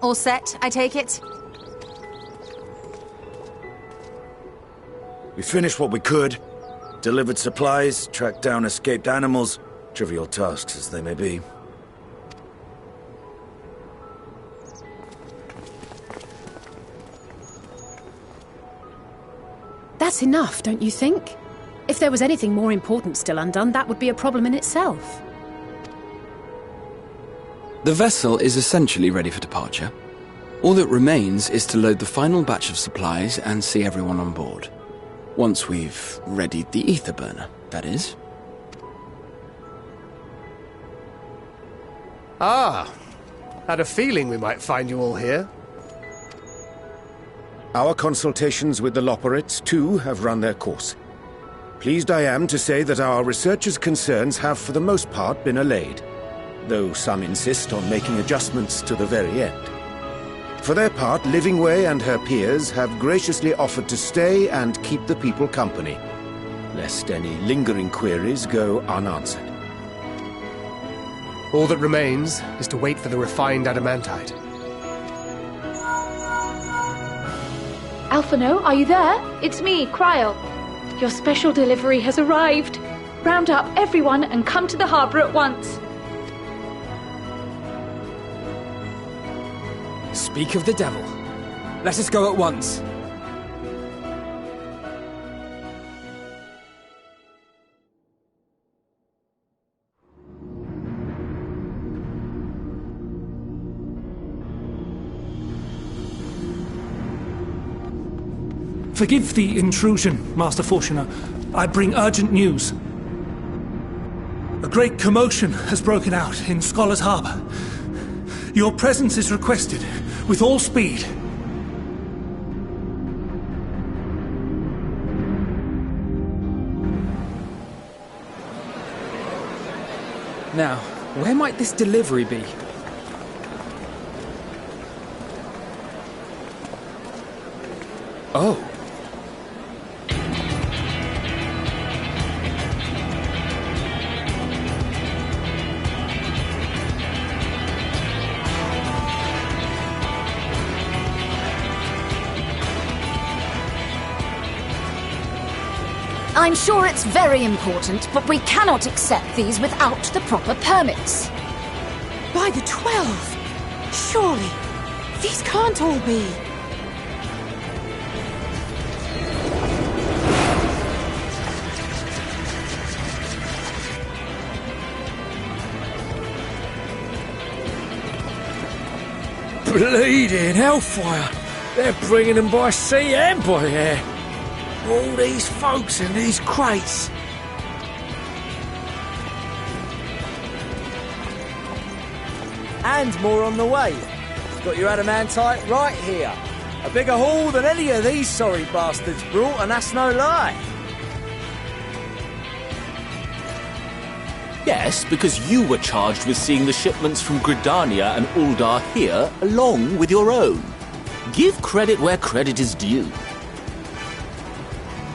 All set, I take it? We finished what we could. Delivered supplies, tracked down escaped animals. Trivial tasks as they may be. That's enough, don't you think? If there was anything more important still undone, that would be a problem in itself. The vessel is essentially ready for departure. All that remains is to load the final batch of supplies and see everyone on board. Once we've readied the ether burner, that is. Ah, had a feeling we might find you all here. Our consultations with the Loperites, too, have run their course. Pleased I am to say that our researchers' concerns have for the most part been allayed, though some insist on making adjustments to the very end. For their part, Livingway and her peers have graciously offered to stay and keep the people company, lest any lingering queries go unanswered. All that remains is to wait for the refined adamantite. Alphino, are you there? It's me, Cryle. Your special delivery has arrived. Round up everyone and come to the harbour at once. Speak of the devil. Let us go at once. Forgive the intrusion, Master Fortuner. I bring urgent news. A great commotion has broken out in Scholars Harbour. Your presence is requested, with all speed. Now, where might this delivery be? Oh. I'm sure it's very important, but we cannot accept these without the proper permits. By the 12! Surely, these can't all be. Bleeding hellfire! They're bringing them by sea and by air. All these folks in these crates. And more on the way. Got your adamantite right here. A bigger haul than any of these sorry bastards brought, and that's no lie. Yes, because you were charged with seeing the shipments from Gridania and Uldar here, along with your own. Give credit where credit is due.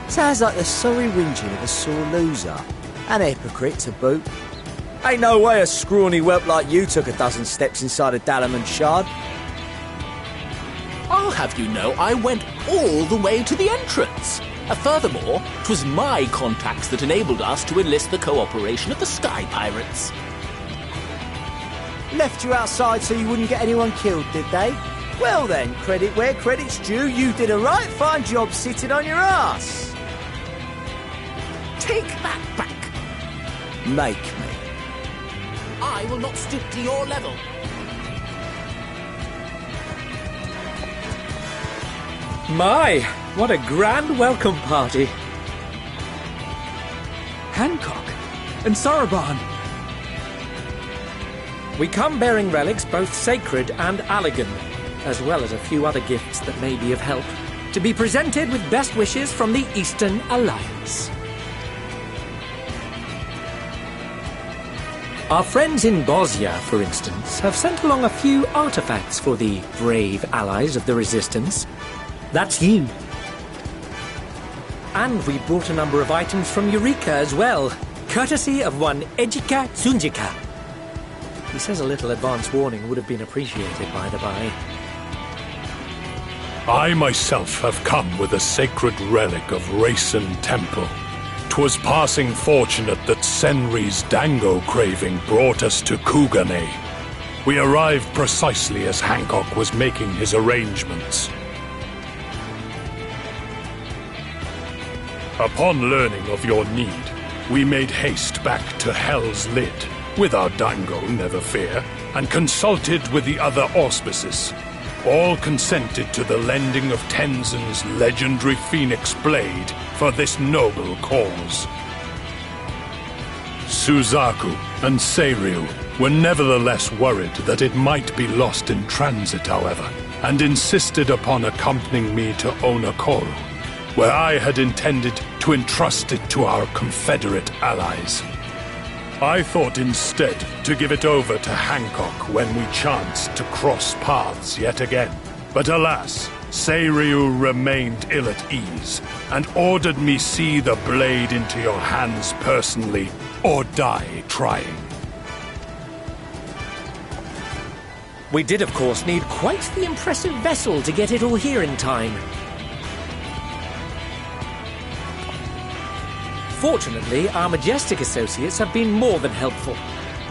Sounds like the sorry whinging of a sore loser. An hypocrite to boot. Ain't no way a scrawny whelp like you took a dozen steps inside a Dalamon shard. I'll have you know I went all the way to the entrance. Furthermore, 'twas my contacts that enabled us to enlist the cooperation of the Sky Pirates. Left you outside so you wouldn't get anyone killed, did they? Well then, credit where credit's due, you did a right fine job sitting on your ass. Take that back. Make me. I will not stoop to your level. My, what a grand welcome party. Hancock and Soroban. We come bearing relics both sacred and Allagan, as well as a few other gifts that may be of help, to be presented with best wishes from the Eastern Alliance. Our friends in Bosnia, for instance, have sent along a few artifacts for the brave allies of the Resistance. That's you. And we brought a number of items from Eureka as well, courtesy of one Ejika Tsunjika. He says a little advance warning would have been appreciated, by the by. I myself have come with a sacred relic of Rayson Temple. 'Twas passing fortunate that Senri's dango craving brought us to Kugane. We arrived precisely as Hancock was making his arrangements. Upon learning of your need, we made haste back to Hell's Lid, with our dango, never fear, and consulted with the other auspices. All consented to the lending of Tenzin's legendary Phoenix Blade for this noble cause. Suzaku and Seiryu were nevertheless worried that it might be lost in transit, however, and insisted upon accompanying me to Onakoru, where I had intended to entrust it to our Confederate allies. I thought instead to give it over to Hancock when we chanced to cross paths yet again. But alas, Seiryu remained ill at ease, and ordered me see the blade into your hands personally, or die trying. We did, of course, need quite the impressive vessel to get it all here in time. Fortunately, our majestic associates have been more than helpful.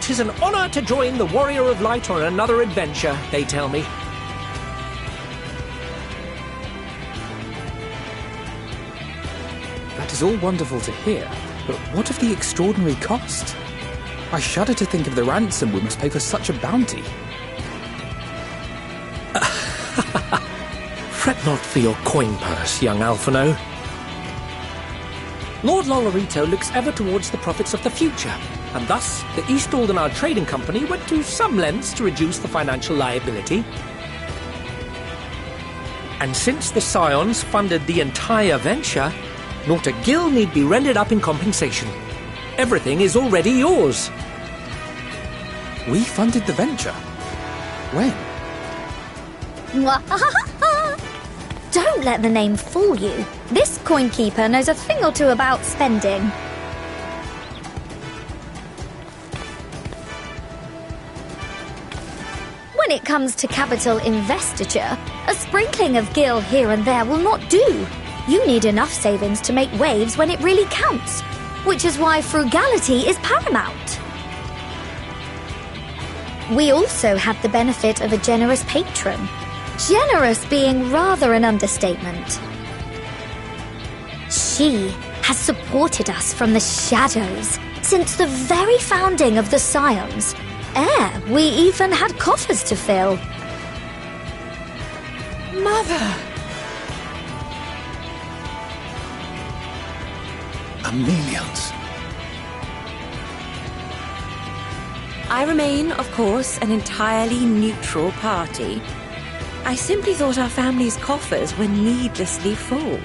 'Tis an honor to join the Warrior of Light on another adventure, they tell me. That is all wonderful to hear, but what of the extraordinary cost? I shudder to think of the ransom we must pay for such a bounty. Fret not for your coin purse, young Alphino. Lord Lolorito looks ever towards the profits of the future, and thus the East Aldenard Trading Company went to some lengths to reduce the financial liability. And since the Scions funded the entire venture, not a gill need be rendered up in compensation. Everything is already yours. We funded the venture? When? Don't let the name fool you. This coinkeeper knows a thing or two about spending. When it comes to capital investiture, a sprinkling of gil here and there will not do. You need enough savings to make waves when it really counts, which is why frugality is paramount. We also had the benefit of a generous patron. Generous being rather an understatement. She has supported us from the shadows since the very founding of the Scions, ere we even had coffers to fill. Mother! Amelians. I remain, of course, an entirely neutral party. I simply thought our family's coffers were needlessly full.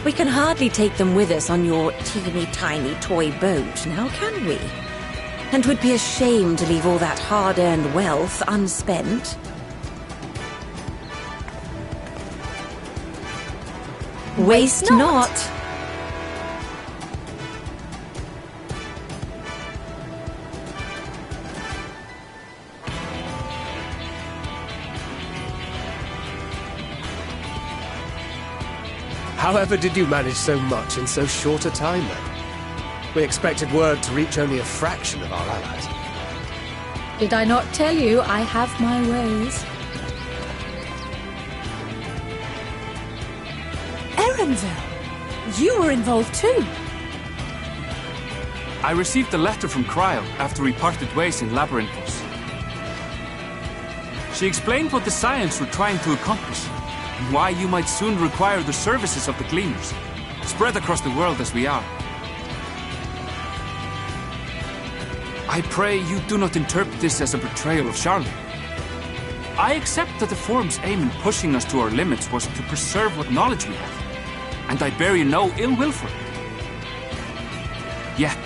We can hardly take them with us on your teeny-tiny toy boat, now can we? And 'twould be a shame to leave all that hard-earned wealth unspent. Waste not. However did you manage so much in so short a time, then? We expected word to reach only a fraction of our allies. Did I not tell you I have my ways? Erenville! You were involved too! I received a letter from Cryle after we parted ways in Labyrinthos. She explained what the Scions were trying to accomplish, and why you might soon require the services of the Gleaners, spread across the world as we are. I pray you do not interpret this as a betrayal of Charlotte. I accept that the Forum's aim in pushing us to our limits was to preserve what knowledge we have, and I bear you no ill will for it. Yet,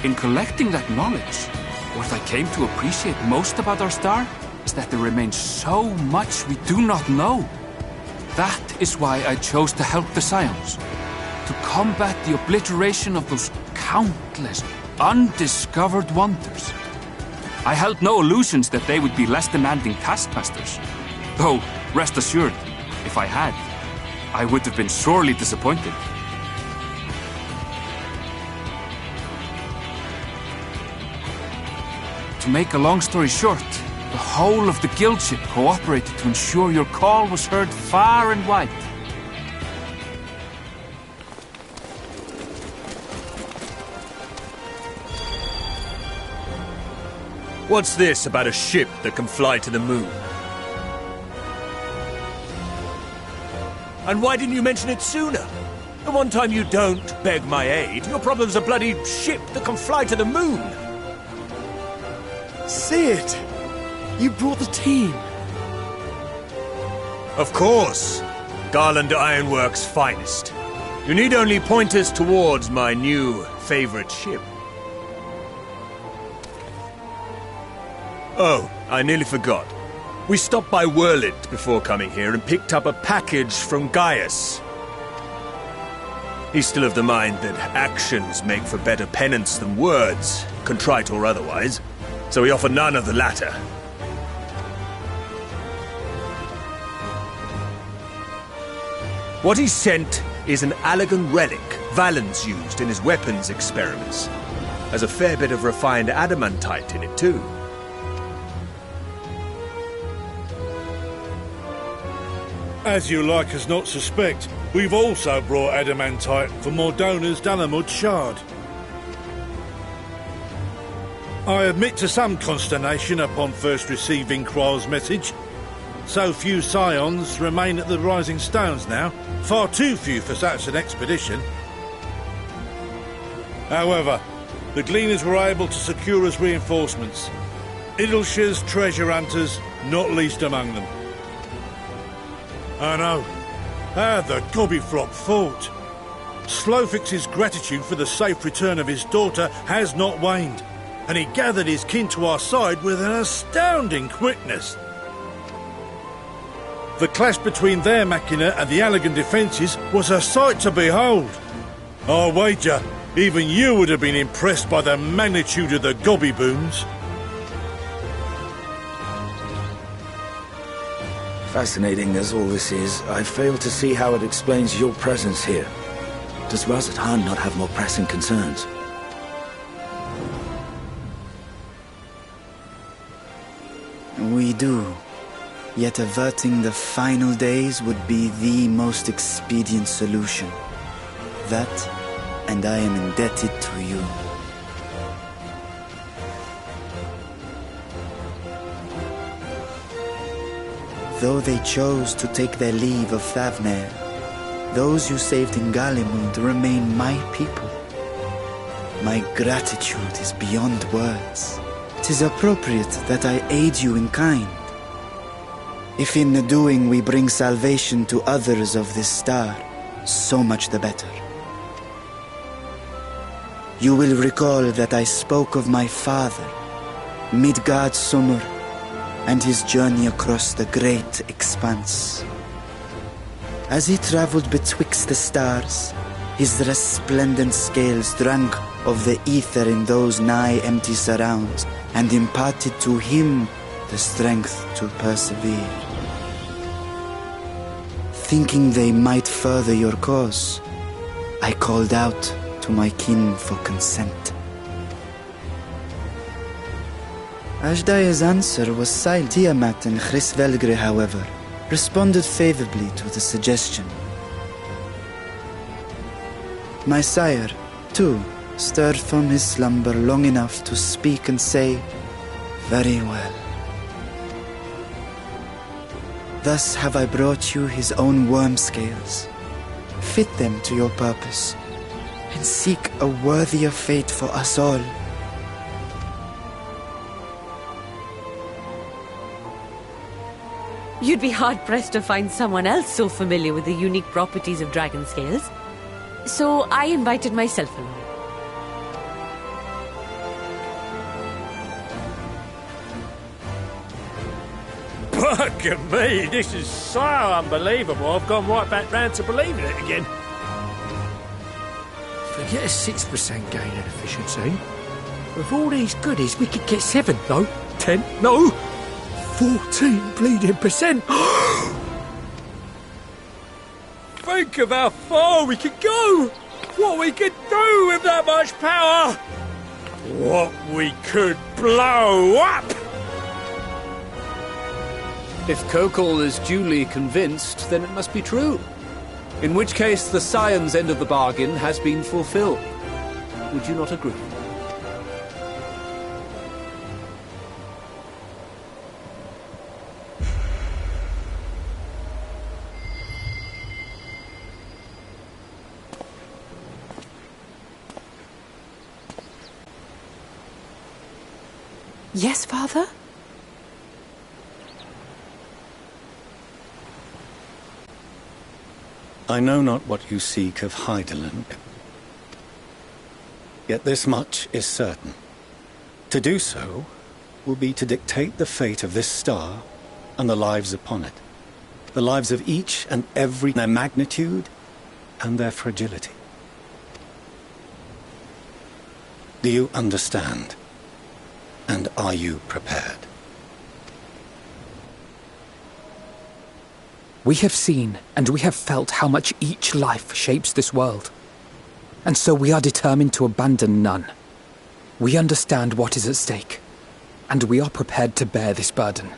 in collecting that knowledge, what I came to appreciate most about our star is that there remains so much we do not know. That is why I chose to help the Scions, to combat the obliteration of those countless, Undiscovered wonders. I held no illusions that they would be less demanding taskmasters. Though, rest assured, if I had, I would have been sorely disappointed. To make a long story short, the whole of the guild ship cooperated to ensure your call was heard far and wide. What's this about a ship that can fly to the moon? And why didn't you mention it sooner? The one time you don't beg my aid, your problem's a bloody ship that can fly to the moon. See it! You brought the team. Of course. Garland Ironworks' finest. You need only point us towards my new favorite ship. Oh, I nearly forgot. We stopped by Whirlit before coming here and picked up a package from Gaius. He's still of the mind that actions make for better penance than words, contrite or otherwise, so we offer none of the latter. What he sent is an Allegan relic Valens used in his weapons experiments. Has a fair bit of refined adamantite in it, too. As you like us not suspect, we've also brought adamantite for Mordona's Dalamud shard. I admit to some consternation upon first receiving Quoll's message. So few scions remain at the Rising Stones now. Far too few for such an expedition. However, the Gleaners were able to secure us reinforcements. Idleshire's treasure hunters, not least among them. I know. How the Gobbyflock fought. Slowfix's gratitude for the safe return of his daughter has not waned, and he gathered his kin to our side with an astounding quickness. The clash between their machina and the Allegan defences was a sight to behold. I wager even you would have been impressed by the magnitude of the Gobby-boons. Fascinating as all this is, I fail to see how it explains your presence here. Does Razat Han not have more pressing concerns? We do. Yet averting the final days would be the most expedient solution. That, and I am indebted to you. Though they chose to take their leave of Thavnair, those you saved in Galimund remain my people. My gratitude is beyond words. 'Tis appropriate that I aid you in kind. If in the doing we bring salvation to others of this star, so much the better. You will recall that I spoke of my father, Midgard Summer, and his journey across the great expanse. As he traveled betwixt the stars, his resplendent scales drank of the ether in those nigh empty surrounds, and imparted to him the strength to persevere. Thinking they might further your cause, I called out to my kin for consent. Ajdaya's answer was silent. Tiamat and Chrisvelgre, however, responded favorably to the suggestion. My sire, too, stirred from his slumber long enough to speak and say, "Very well." Thus have I brought you his own worm scales. Fit them to your purpose, and seek a worthier fate for us all. You'd be hard-pressed to find someone else so familiar with the unique properties of dragon scales. So I invited myself along. Bugger me, this is so unbelievable. I've gone right back round to believing it again. Forget a 6% gain in efficiency. With all these goodies, we could get 7, no? 10, no? 14 bleeding %. Think of how far we could go! What we could do with that much power! What we could blow up! If Kokol is duly convinced, then it must be true. In which case, the Scion's end of the bargain has been fulfilled. Would you not agree? Yes, Father? I know not what you seek of Heidelin. Yet this much is certain. To do so will be to dictate the fate of this star and the lives upon it. The lives of each and every, their magnitude and their fragility. Do you understand? And are you prepared? We have seen and we have felt how much each life shapes this world. And so we are determined to abandon none. We understand what is at stake, and we are prepared to bear this burden.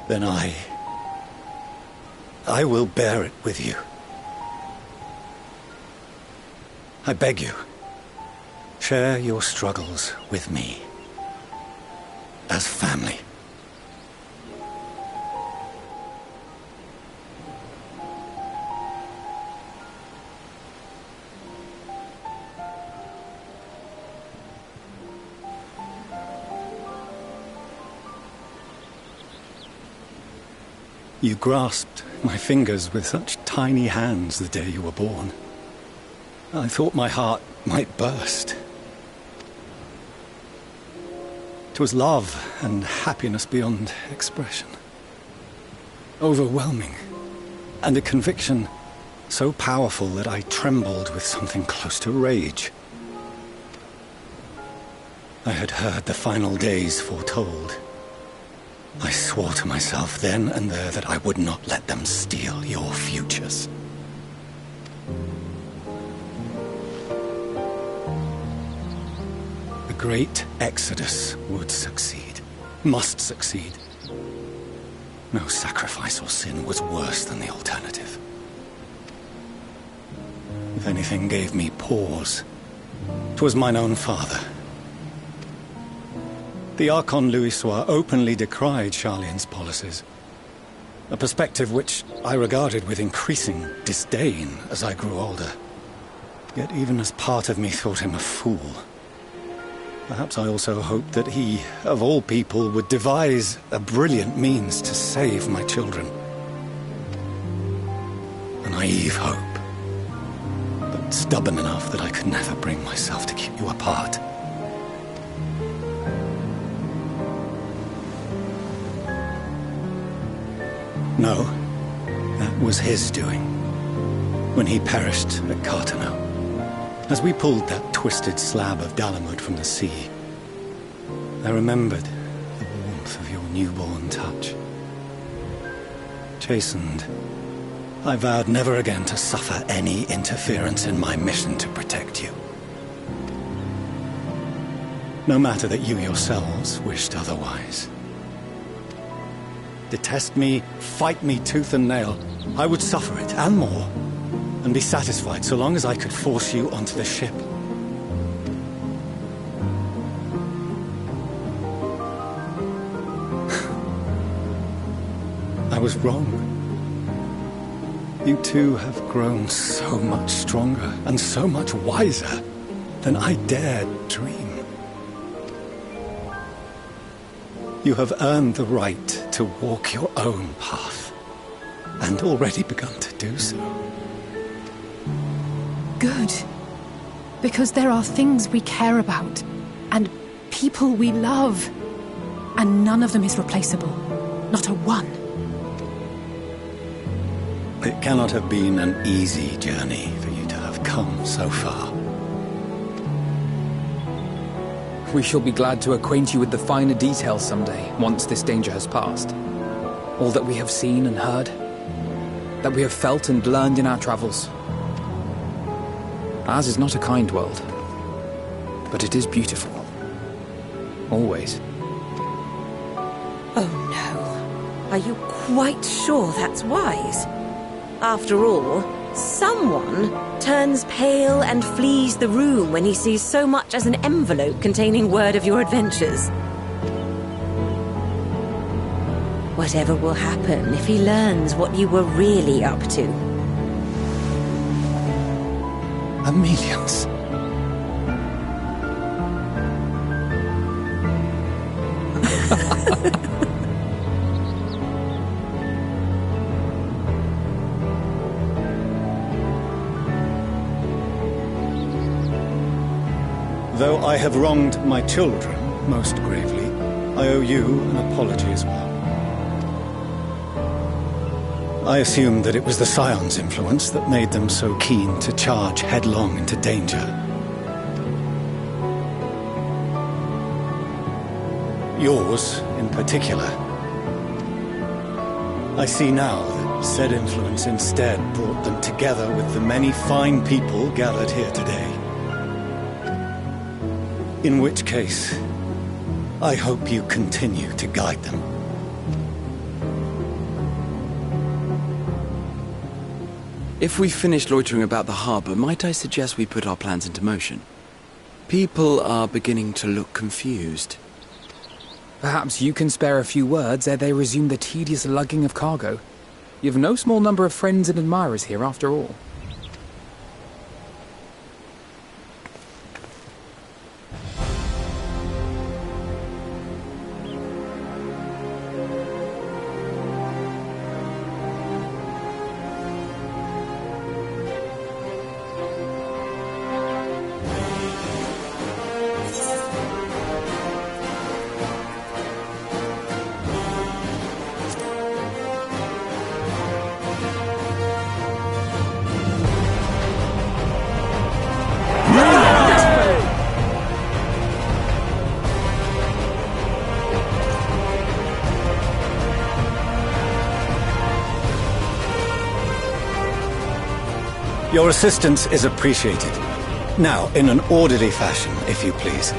Then I will bear it with you. I beg you, share your struggles with me, as family. You grasped my fingers with such tiny hands the day you were born. I thought my heart might burst. It was love and happiness beyond expression. Overwhelming. And a conviction so powerful that I trembled with something close to rage. I had heard the final days foretold. I swore to myself then and there that I would not let them steal your futures. The great exodus would succeed, must succeed. No sacrifice or sin was worse than the alternative. If anything gave me pause, 'twas mine own father. The Archon Louisoix openly decried Charlien's policies, a perspective which I regarded with increasing disdain as I grew older. Yet even as part of me thought him a fool. Perhaps I also hoped that he, of all people, would devise a brilliant means to save my children. A naive hope, but stubborn enough that I could never bring myself to keep you apart. No, that was his doing, when he perished at Carteneau. As we pulled that twisted slab of Dalamud from the sea, I remembered the warmth of your newborn touch. Chastened, I vowed never again to suffer any interference in my mission to protect you. No matter that you yourselves wished otherwise. Detest me, fight me tooth and nail, I would suffer it, and more, and be satisfied so long as I could force you onto the ship. I was wrong. You two have grown so much stronger and so much wiser than I dared dream. You have earned the right to walk your own path, and already begun to do so. Good. Because there are things we care about, and people we love. And none of them is replaceable. Not a one. It cannot have been an easy journey for you to have come so far. We shall be glad to acquaint you with the finer details someday, once this danger has passed. All that we have seen and heard, that we have felt and learned in our travels. Ours is not a kind world, but it is beautiful. Always. Oh no. Are you quite sure that's wise? After all, someone turns pale and flees the room when he sees so much as an envelope containing word of your adventures. Whatever will happen if he learns what you were really up to? Amelians. Though I have wronged my children most gravely, I owe you an apology as well. I assumed that it was the Scion's influence that made them so keen to charge headlong into danger. Yours, in particular. I see now that said influence instead brought them together with the many fine people gathered here today. In which case, I hope you continue to guide them. If we've finished loitering about the harbour, might I suggest we put our plans into motion? People are beginning to look confused. Perhaps you can spare a few words ere they resume the tedious lugging of cargo. You've no small number of friends and admirers here, after all. Your assistance is appreciated. Now, in an orderly fashion, if you please.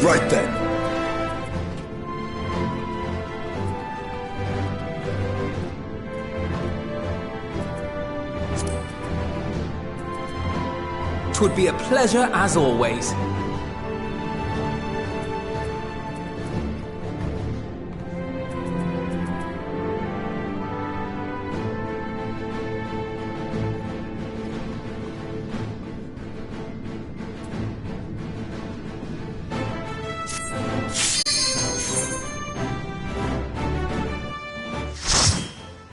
Right then. Twould be a pleasure as always.